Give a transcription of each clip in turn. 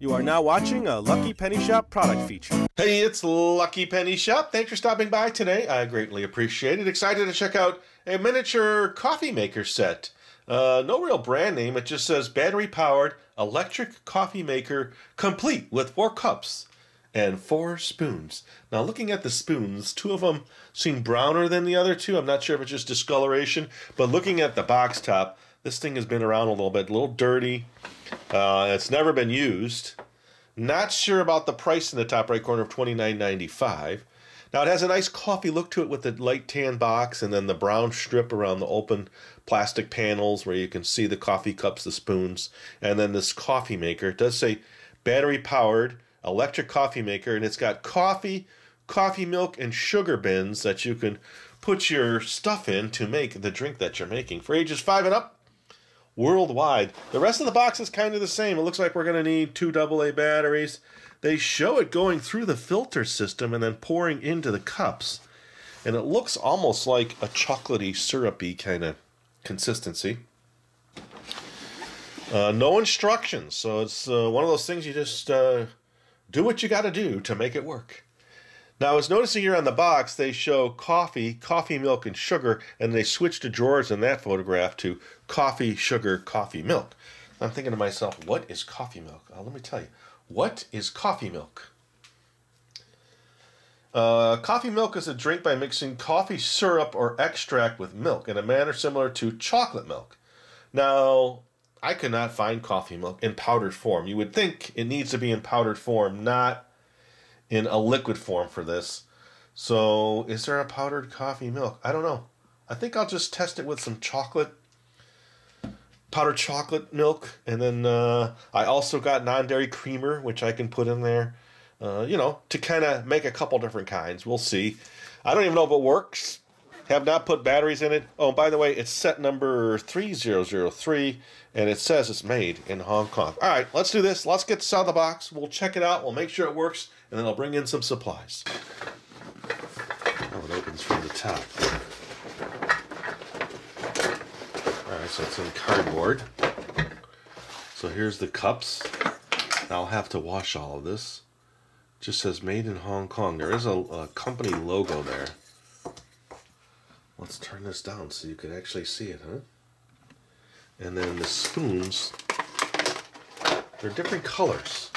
You are now watching a Lucky Penny Shop product feature. Hey, it's Lucky Penny Shop. Thanks for stopping by today. I greatly appreciate it. Excited to check out a miniature coffee maker set. No real brand name. It just says battery-powered electric coffee maker complete with 4 cups and 4 spoons. Now, looking at the spoons, 2 of them seem browner than the other 2. I'm not sure if it's just discoloration, but looking at the box top, this thing has been around a little bit, a little dirty. It's never been used. Not sure about the price in the top right corner of $29.95. Now, it has a nice coffee look to it with the light tan box and then the brown strip around the open plastic panels where you can see the coffee cups, the spoons, and then this coffee maker. It does say battery-powered electric coffee maker, and it's got coffee milk, and sugar bins that you can put your stuff in to make the drink that you're making for ages 5 and up. Worldwide. The rest of the box is kind of the same. It looks like we're going to need 2 AA batteries. They show it going through the filter system and then pouring into the cups. And it looks almost like a chocolatey, syrupy kind of consistency. No instructions. So it's one of those things you just do what you got to do to make it work. Now, I was noticing here on the box, they show coffee milk, and sugar, and they switched the drawers in that photograph to coffee, sugar, coffee, milk. I'm thinking to myself, what is coffee milk? Let me tell you. What is coffee milk? Coffee milk is a drink by mixing coffee syrup or extract with milk in a manner similar to chocolate milk. Now, I could not find coffee milk in powdered form. You would think it needs to be in powdered form, not in a liquid form for this. So, is there a powdered coffee milk? I don't know. I think I'll just test it with some powdered chocolate milk, and then I also got non-dairy creamer, which I can put in there, to kind of make a couple different kinds. We'll see. I don't even know if it works. Have not put batteries in it. Oh, by the way, it's set number 3003, and it says it's made in Hong Kong. All right, let's do this. Let's get this out of the box. We'll check it out. We'll make sure it works, and then I'll bring in some supplies. Oh, it opens from the top. All right, so it's in cardboard. So here's the cups. I'll have to wash all of this. It just says made in Hong Kong. There is a company logo there. Let's turn this down so you can actually see it, huh? And then the spoons, they're different colors.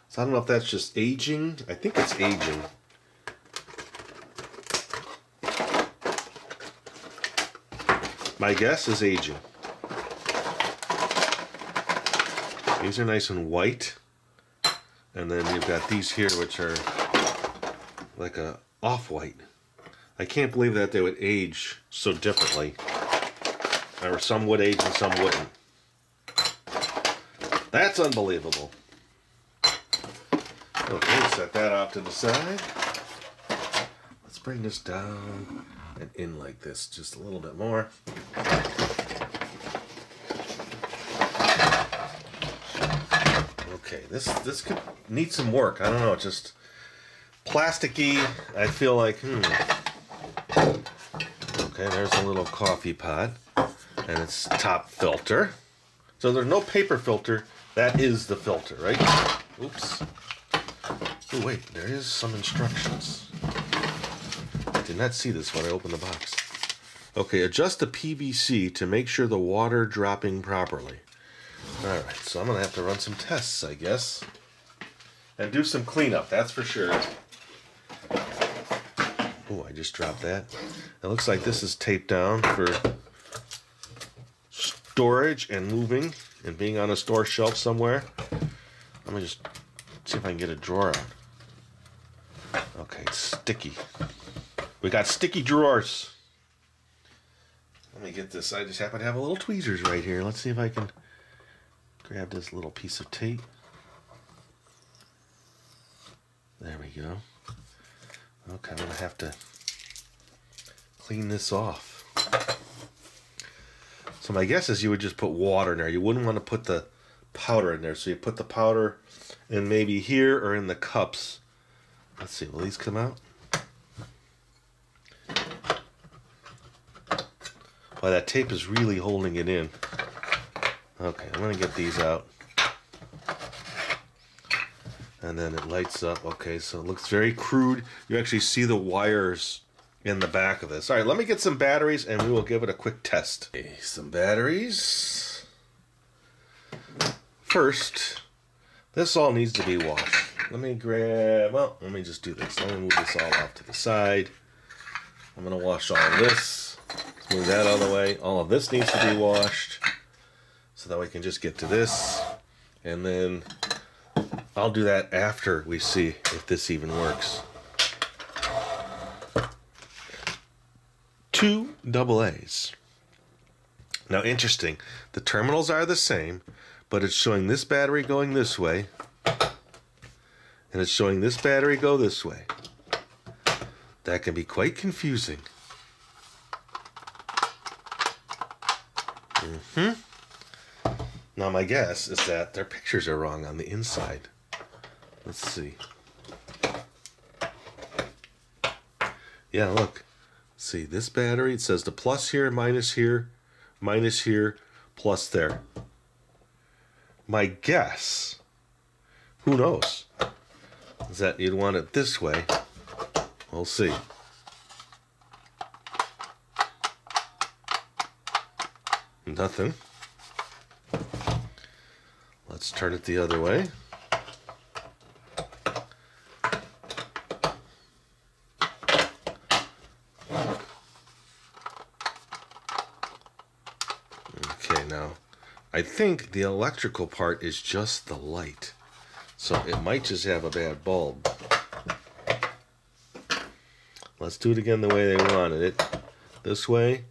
So I don't know if that's just aging. I think it's aging. My guess is aging. These are nice and white. And then you've got these here, which are like a off-white. I can't believe that they would age so differently. Or some would age and some wouldn't. That's unbelievable. Okay, set that off to the side. Let's bring this down and in like this, just a little bit more. Okay, this could need some work. I don't know, just plasticky. I feel like, Okay, there's a little coffee pot, and it's top filter. So there's no paper filter. That is the filter, right? Oops. Oh, wait, there is some instructions. I did not see this when I opened the box. Okay, adjust the PVC to make sure the water dropping properly. Alright, so I'm going to have to run some tests, I guess. And do some cleanup, that's for sure. Oh, I just dropped that. It looks like this is taped down for storage and moving and being on a store shelf somewhere. Let me just see if I can get a drawer out. Okay, it's sticky. We got sticky drawers. Let me get this. I just happen to have a little tweezers right here. Let's see if I can grab this little piece of tape. There we go. Okay, I'm going to have to clean this off. So my guess is you would just put water in there. You wouldn't want to put the powder in there. So you put the powder in maybe here or in the cups. Let's see, will these come out? Well, that tape is really holding it in. Okay, I'm going to get these out. And then it lights up. Okay, so it looks very crude. You actually see the wires in the back of this. All right, let me get some batteries and we will give it a quick test. Okay, some batteries. First, this all needs to be washed. Let me just do this. Let me move this all off to the side. I'm going to wash all of this. Let's move that out of the way. All of this needs to be washed so that we can just get to this. And then I'll do that after we see if this even works. 2 AA's. Now, interesting. The terminals are the same, but it's showing this battery going this way, and it's showing this battery go this way. That can be quite confusing. Now, my guess is that their pictures are wrong on the inside. Let's see. Yeah, look. See, this battery, it says the plus here, minus here, plus there. My guess, who knows, is that you'd want it this way. We'll see. Nothing. Let's turn it the other way. Okay, now I think the electrical part is just the light, so it might just have a bad bulb. Let's do it again the way they wanted it. This way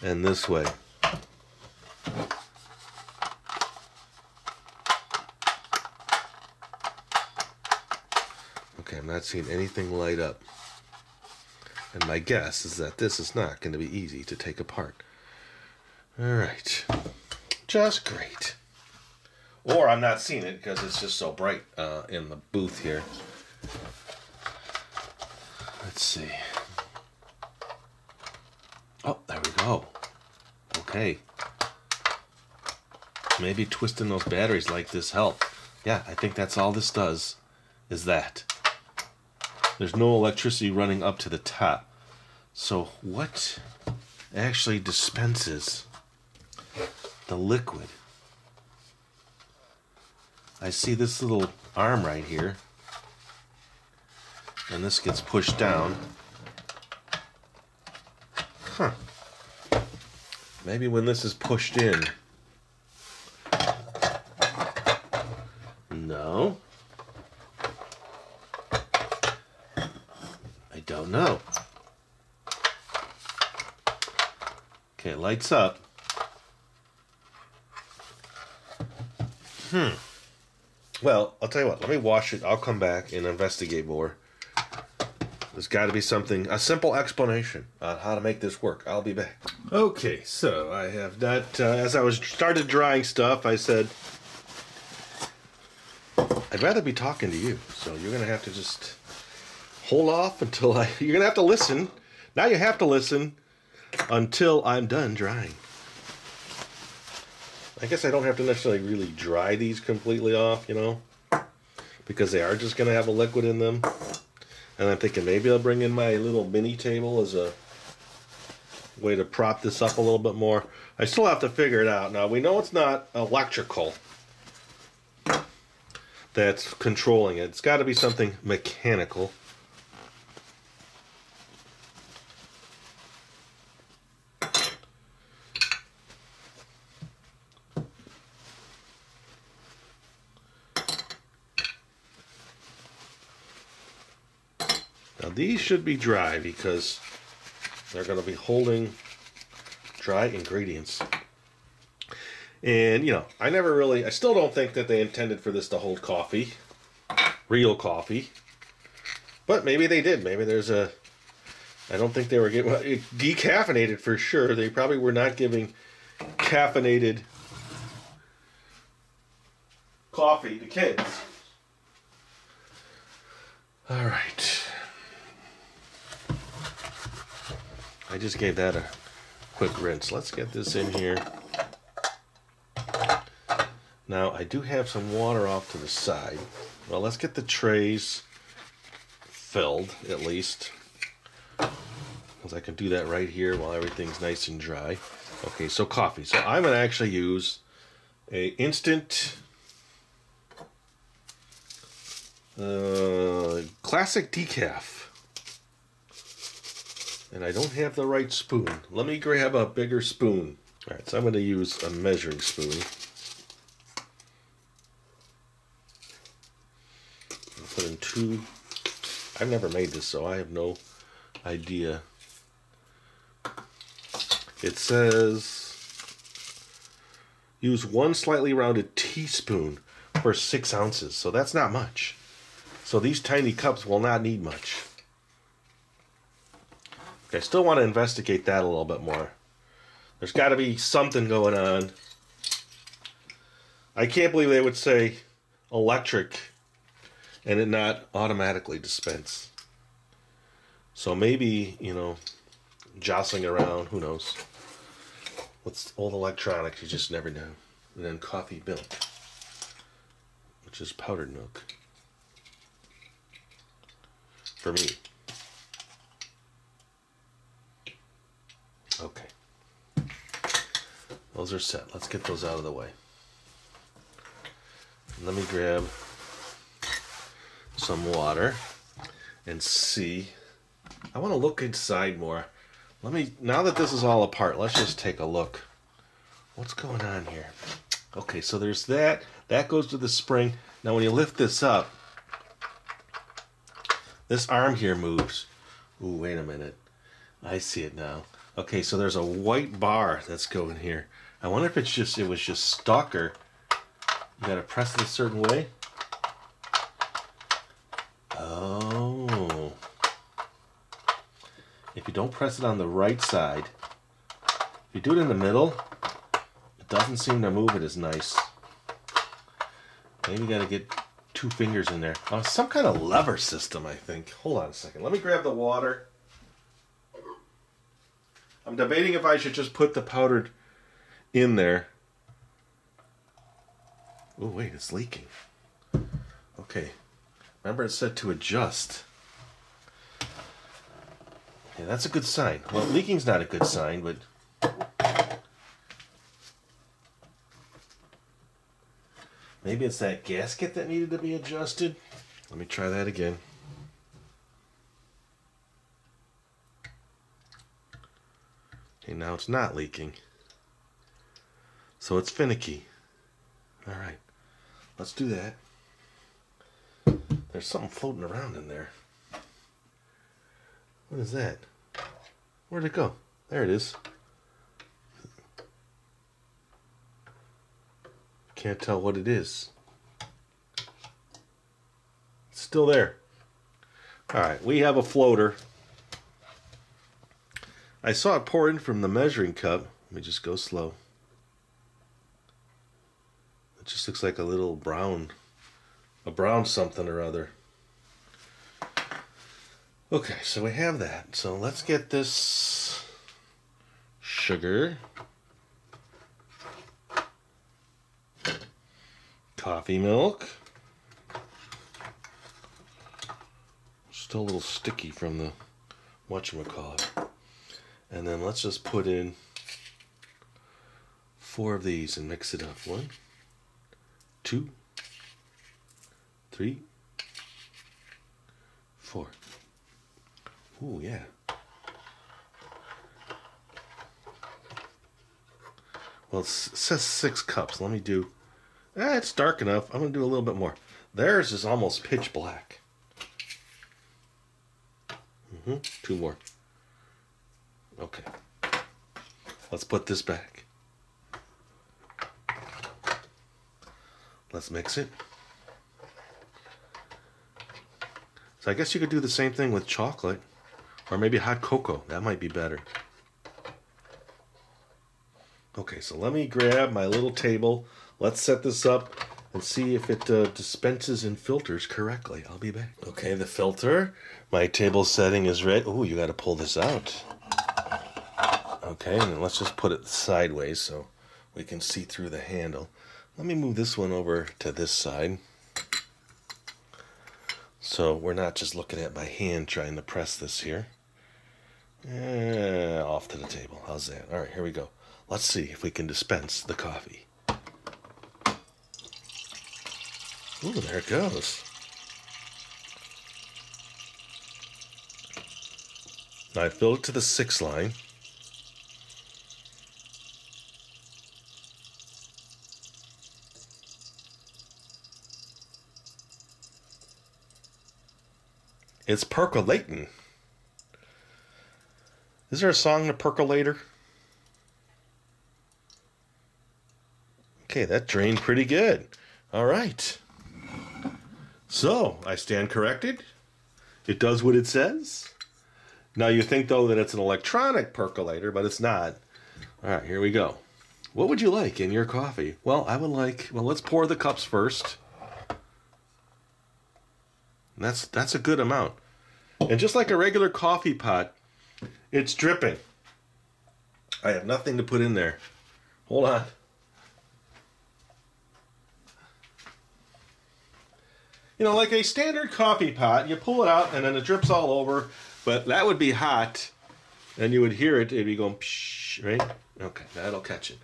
and this way. Okay, I'm not seeing anything light up. And my guess is that this is not going to be easy to take apart. Alright. Just great. Or I'm not seeing it because it's just so bright in the booth here. Let's see. Oh, there we go. Okay. Maybe twisting those batteries like this help. Yeah, I think that's all this does, is that. There's no electricity running up to the top. So what actually dispenses the liquid? I see this little arm right here. And this gets pushed down. Huh. Maybe when this is pushed in. No. I don't know. Okay, lights up. Well, I'll tell you what. Let me wash it. I'll come back and investigate more. There's got to be something, a simple explanation on how to make this work. I'll be back. Okay, so I have not, as I started drying stuff, I said, I'd rather be talking to you. So you're going to have to just hold off until you're going to have to listen. Now you have to listen until I'm done drying. I guess I don't have to necessarily really dry these completely off, you know, because they are just going to have a liquid in them. And I'm thinking maybe I'll bring in my little mini table as a way to prop this up a little bit more. I still have to figure it out. Now, we know it's not electrical that's controlling it. It's got to be something mechanical. Now these should be dry because they're going to be holding dry ingredients. And, you know, I still don't think that they intended for this to hold coffee, real coffee. But maybe they did. Maybe there's I don't think they were getting, well, decaffeinated for sure. They probably were not giving caffeinated coffee to kids. All right. I just gave that a quick rinse. Let's get this in here. Now, I do have some water off to the side. Well, let's get the trays filled, at least. Because I can do that right here while everything's nice and dry. Okay, so coffee. So I'm going to actually use a instant classic decaf. And I don't have the right spoon. Let me grab a bigger spoon. All right, so I'm going to use a measuring spoon. I'll put in 2. I've never made this, so I have no idea. It says use 1 slightly rounded teaspoon for 6 ounces. So that's not much. So these tiny cups will not need much. I still want to investigate that a little bit more. There's got to be something going on. I can't believe they would say electric and it not automatically dispense. So maybe, you know, jostling around, who knows. With old electronics, you just never know. And then coffee milk, which is powdered milk. For me. Okay. Those are set. Let's get those out of the way. Let me grab some water and see. I want to look inside more. Now that this is all apart, let's just take a look. What's going on here? Okay, so there's that. That goes to the spring. Now when you lift this up, this arm here moves. Ooh, wait a minute. I see it now. Okay, so there's a white bar that's going here. I wonder if it was just stuck, or you gotta press it a certain way. Oh. If you don't press it on the right side, if you do it in the middle, it doesn't seem to move it as nice. Maybe you gotta get 2 fingers in there. Oh, some kind of lever system, I think. Hold on a second. Let me grab the water. I'm debating if I should just put the powdered in there. Oh, wait, it's leaking. Okay. Remember, it's set to adjust. Yeah, that's a good sign. Well, leaking's not a good sign, but... maybe it's that gasket that needed to be adjusted. Let me try that again. Okay, now it's not leaking. So it's finicky. Alright, let's do that. There's something floating around in there. What is that? Where'd it go? There it is. Can't tell what it is. It's still there. Alright, we have a floater. I saw it pour in from the measuring cup. Let me just go slow. It just looks like a little brown something or other. Okay, so we have that. So let's get this sugar, coffee milk. Still a little sticky from the whatchamacallit. And then let's just put in 4 of these and mix it up. 1, 2, 3, 4. Ooh, yeah. Well, it says 6 cups. Let me do... it's dark enough. I'm going to do a little bit more. Theirs is almost pitch black. 2 more. Okay. Let's put this back. Let's mix it. So I guess you could do the same thing with chocolate. Or maybe hot cocoa. That might be better. Okay, so let me grab my little table. Let's set this up and see if it dispenses and filters correctly. I'll be back. Okay, the filter. My table setting is ready. Oh, you got to pull this out. Okay, and then let's just put it sideways so we can see through the handle. Let me move this one over to this side, so we're not just looking at my hand trying to press this here. Off to the table. How's that? All right, here we go. Let's see if we can dispense the coffee. Ooh, there it goes. Now I filled it to the 6 line. It's percolating. Is there a song, The Percolator? Okay, that drained pretty good. All right. So, I stand corrected. It does what it says. Now you think, though, that it's an electronic percolator, but it's not. All right, here we go. What would you like in your coffee? Well, I would like, let's pour the cups first. That's a good amount. And just like a regular coffee pot, it's dripping. I have nothing to put in there. Hold on. You know, like a standard coffee pot, you pull it out and then it drips all over, but that would be hot, and you would hear it, it'd be going psh, right? Okay, that'll catch it.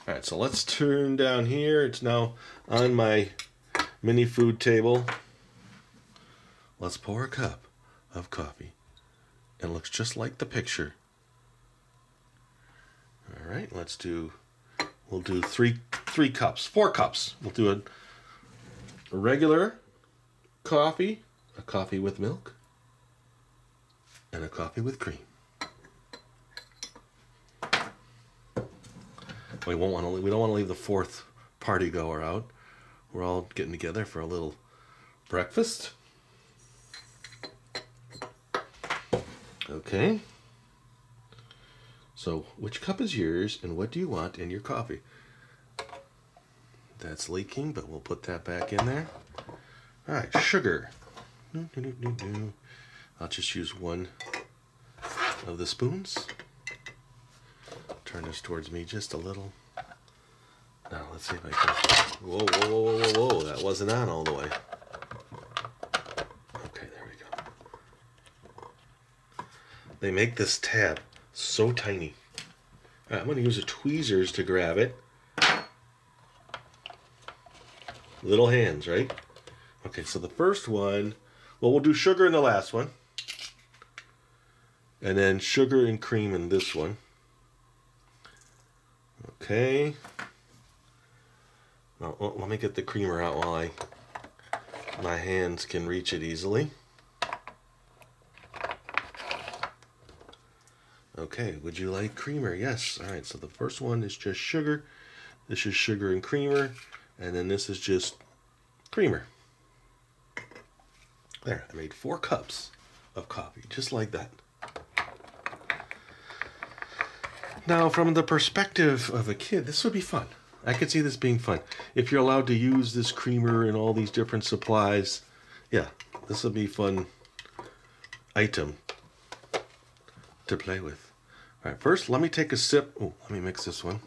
All right, so let's turn down here. It's now on my mini food table. Let's pour a cup of coffee. It looks just like the picture. All right, we'll do three cups, 4 cups. We'll do a regular coffee, a coffee with milk, and a coffee with cream. We don't want to leave the 4th party goer out. We're all getting together for a little breakfast. Okay. So, which cup is yours, and what do you want in your coffee? That's leaking, but we'll put that back in there. All right, sugar. I'll just use one of the spoons. Turn this towards me just a little. Now, let's see if I can... Whoa, whoa, whoa, whoa, whoa, that wasn't on all the way. Okay, there we go. They make this tab so tiny. All right, I'm going to use the tweezers to grab it. Little hands, right? Okay, so the first one, well, we'll do sugar in the last one. And then sugar and cream in this one. Okay. Now, let me get the creamer out while my hands can reach it easily. Okay, would you like creamer? Yes. All right, so the first one is just sugar. This is sugar and creamer. And then this is just creamer. There, I made 4 cups of coffee, just like that. Now, from the perspective of a kid, this would be fun. I could see this being fun. If you're allowed to use this creamer and all these different supplies, yeah, this would be a fun item to play with. All right, first, let me take a sip. Oh, let me mix this one.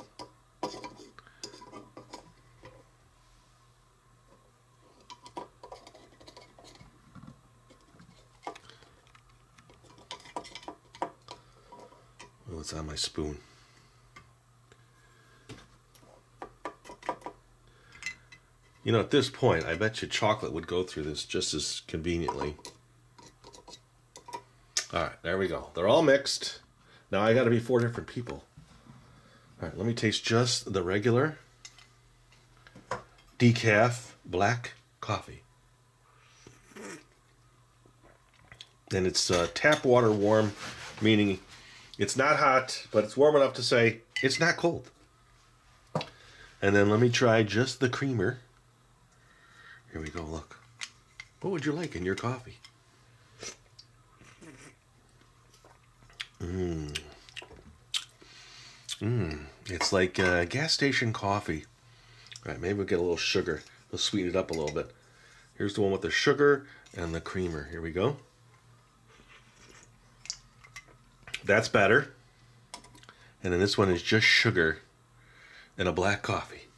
Oh, it's on my spoon. You know, at this point, I bet you chocolate would go through this just as conveniently. All right, there we go. They're all mixed. Now I got to be 4 different people. All right, let me taste just the regular decaf black coffee. And it's tap water warm, meaning it's not hot, but it's warm enough to say it's not cold. And then let me try just the creamer. Here we go, look. What would you like in your coffee? It's like gas station coffee. All right, maybe we'll get a little sugar. We'll sweeten it up a little bit. Here's the one with the sugar and the creamer. Here we go. That's better. And then this one is just sugar and a black coffee.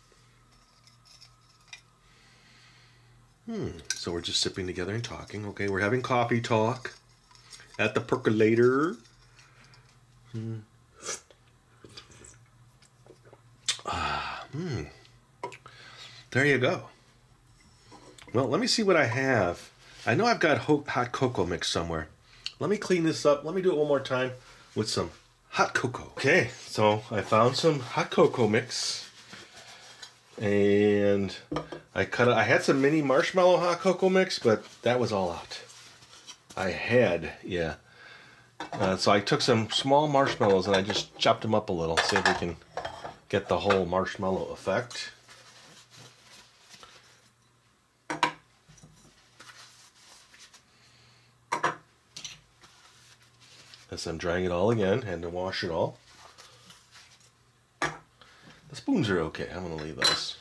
So we're just sipping together and talking. Okay, we're having coffee talk at the percolator. There you go. Well, let me see what I have. I know I've got hot cocoa mix somewhere. Let me clean this up. Let me do it one more time with some hot cocoa. Okay, so I found some hot cocoa mix. And I had some mini marshmallow hot cocoa mix, but that was all out. So I took some small marshmallows and I just chopped them up a little, see if we can get the whole marshmallow effect. As I'm drying it all again, had to wash it all. The spoons are okay, I'm going to leave those.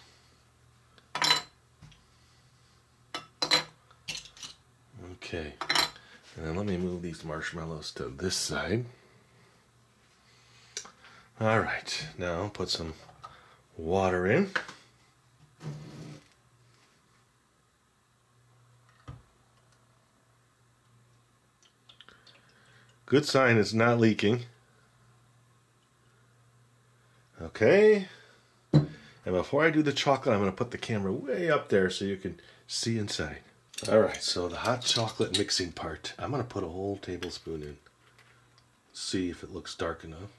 Okay, and then let me move these marshmallows to this side. Alright, now put some water in. Good sign it's not leaking. Okay. And before I do the chocolate, I'm going to put the camera way up there so you can see inside. Alright, so the hot chocolate mixing part. I'm going to put a whole tablespoon in. See if it looks dark enough.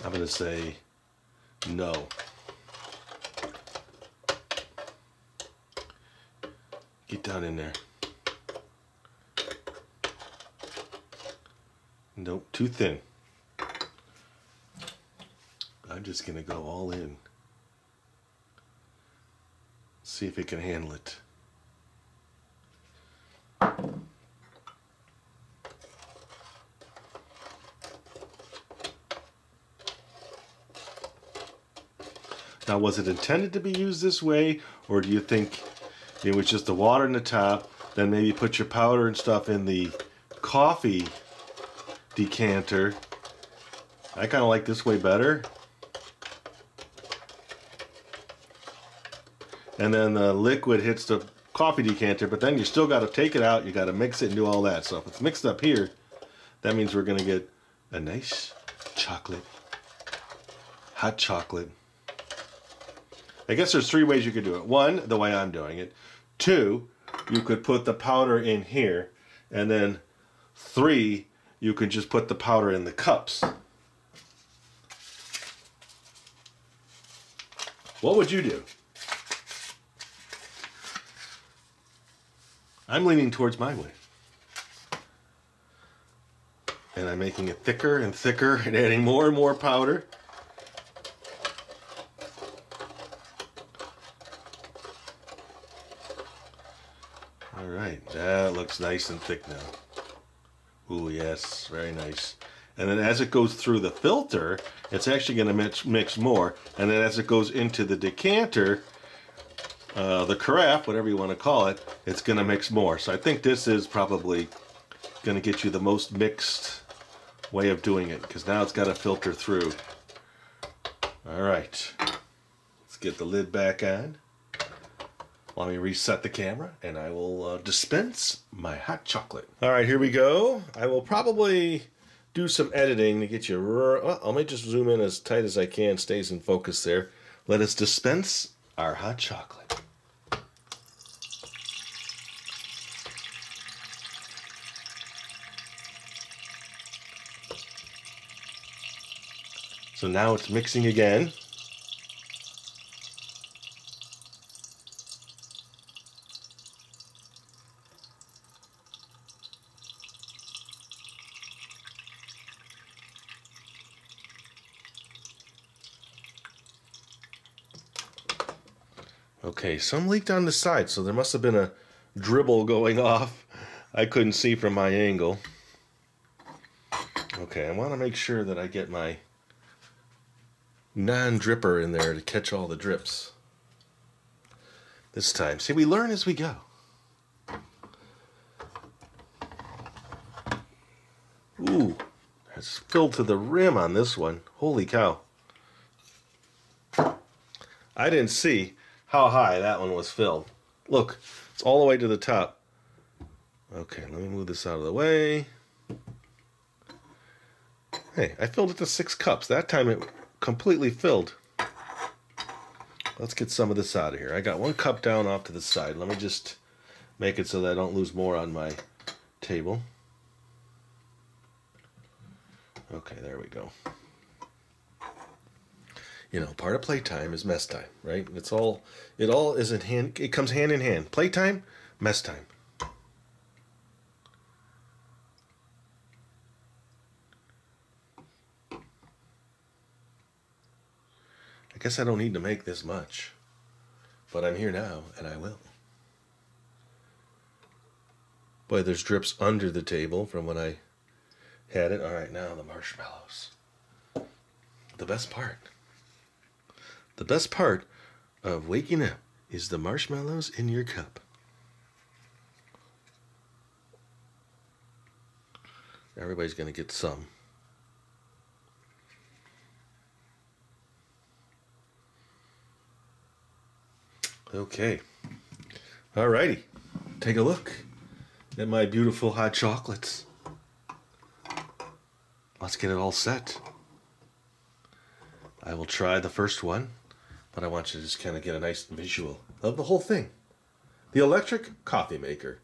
I'm going to say no. Get down in there. Nope, too thin. I'm just going to go all in. See if it can handle it. Now, was it intended to be used this way, or do you think it was just the water in the top, then maybe put your powder and stuff in the coffee decanter? I kind of like this way better. And then the liquid hits the coffee decanter, but then you still got to take it out, you got to mix it and do all that. So if it's mixed up here, that means we're going to get a nice chocolate, hot chocolate. I guess there's three ways you could do it. One, the way I'm doing it. Two, you could put the powder in here. And then three, you could just put the powder in the cups. What would you do? I'm leaning towards my way. And I'm making it thicker and thicker and adding more and more powder. Alright, that looks nice and thick now. Ooh, yes, very nice. And then as it goes through the filter, it's actually going to mix more. And then as it goes into the decanter, the carafe, whatever you want to call it, it's going to mix more. So I think this is probably going to get you the most mixed way of doing it, because now it's got to filter through. Alright, let's get the lid back on. Let me reset the camera and I will dispense my hot chocolate. Alright, here we go. I will probably do some editing to get you... Well, let me just zoom in as tight as I can. Stays in focus there. Let us dispense our hot chocolate. So now it's mixing again. Okay, some leaked on the side, so there must have been a dribble going off. I couldn't see from my angle. Okay, I want to make sure that I get my non-dripper in there to catch all the drips. this time. See, we learn as we go. Ooh, it's filled to the rim on this one. Holy cow. I didn't see how high that one was filled. Look, it's all the way to the top. Okay, let me move this out of the way. Hey, I filled it to 6 cups. That time it completely filled. Let's get some of this out of here. I got 1 cup down off to the side. Let me just make it so that I don't lose more on my table. Okay, there we go. You know, part of playtime is mess time, right? It all is in hand. It comes hand in hand. Playtime, mess time. I guess I don't need to make this much, but I'm here now, and I will. Boy, there's drips under the table from when I had it. All right, now the marshmallows. The best part. The best part of waking up is the marshmallows in your cup. Everybody's going to get some. Okay. Alrighty. Take a look at my beautiful hot chocolates. Let's get it all set. I will try the first one, but I want you to just kind of get a nice visual of the whole thing. The electric coffee maker.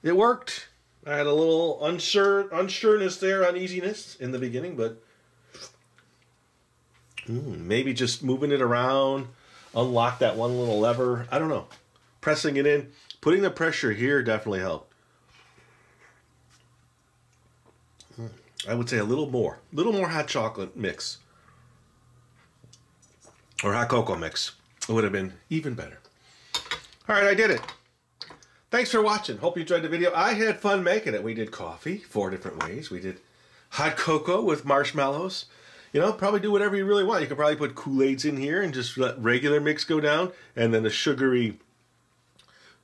It worked. I had a little unsureness there, uneasiness in the beginning, but maybe just moving it around, unlock that one little lever. I don't know. Pressing it in, putting the pressure here definitely helped. I would say a little more hot chocolate mix. Or hot cocoa mix. It would have been even better. All right, I did it. Thanks for watching. Hope you enjoyed the video. I had fun making it. We did coffee 4 different ways. We did hot cocoa with marshmallows. You know, probably do whatever you really want. You could probably put Kool-Aids in here and just let regular mix go down. And then the sugary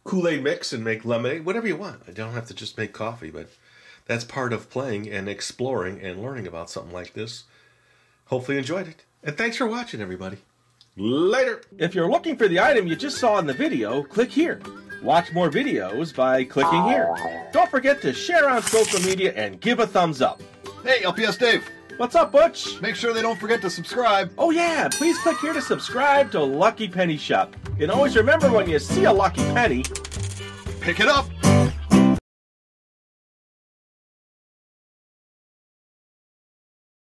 Kool-Aid mix and make lemonade. Whatever you want. I don't have to just make coffee, but that's part of playing and exploring and learning about something like this. Hopefully you enjoyed it. And thanks for watching, everybody. Later. If you're looking for the item you just saw in the video, click here. Watch more videos by clicking here. Don't forget to share on social media and give a thumbs up. Hey, LPS Dave. What's up, Butch? Make sure they don't forget to subscribe. Oh yeah, please click here to subscribe to Lucky Penny Shop. And always remember, when you see a lucky penny, Pick it up.